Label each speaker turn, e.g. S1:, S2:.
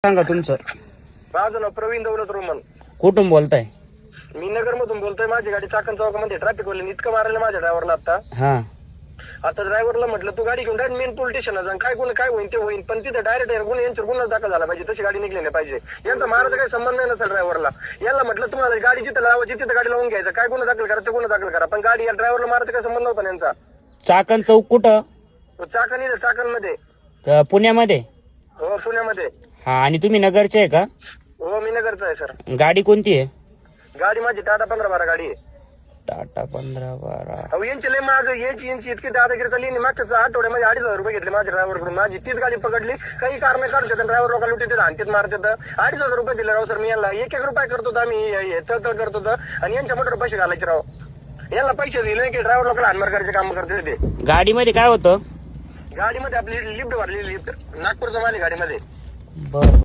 S1: सांगा तुमचं.
S2: माझं नाव प्रवीण दौलत रोमन.
S1: कुठून बोलताय?
S2: मी नगर मधून बोलतोय. माझी गाडी चाकण चौकामध्ये ट्रॅफिक वाले इतकं मारलं माझ्या ड्रायव्हरला. आता ड्रायव्हरला म्हटलं तू गाडी घेऊन डायरेक्ट मेन पोलीस स्टेशनला जा, काय गुन्हा काय होईल ते होईल, पण तिथे डायरेक्ट यांच्यावर गुन्हा दाखल झाला पाहिजे. तशी गाडी निघली नाही पाहिजे. यांचा मारायचा काही संबंध नाही नसेल ड्रायव्हरला. याला म्हटलं तुम्हाला गाडी जिथे लावायची तिथे गाडी लावून घ्यायचं, काय गुन्हा दाखल करा ते गुन्हा दाखल करा, पण गाडी या ड्रायव्हरला मारायचा काही संबंध नव्हता यांचा.
S1: चाकण चौक कुठं?
S2: चाकण मध्ये.
S1: पुण्यामध्ये?
S2: हो पुण्यामध्ये.
S1: हा, आणि तुम्ही नगरचे आहे का?
S2: हो मी नगरचा आहे सर.
S1: गाडी कोणती आहे?
S2: गाडी माझी टाटा 1512 गाडी आहे.
S1: टाटा 1512.
S2: अहो यांची लय माझं यांची इतकी दादागिरी चालली. मागच्या आठवड्यामध्ये 2500 रुपये घेतले माझ्या ड्रायव्हरकडून. माझी तीच गाडी पकडली, काही कारण काढतात ड्रायव्हर लोकांना लुटीत आणतात मारतात. 2500 रुपये दिले राव सर मी यांना. एक रुपये करतो आम्ही तळतळ करतो आणि यांच्या मोटर पैसे घालायचे राव. यांना पैसे दिले की ड्रायव्हर लोकांना हानमार करायचे काम करते ते.
S1: गाडीमध्ये काय होतं?
S2: गाडीमध्ये आपली लिफ्ट भरली, लिफ्ट नागपूरचं माल गाडीमध्ये.
S1: बरं.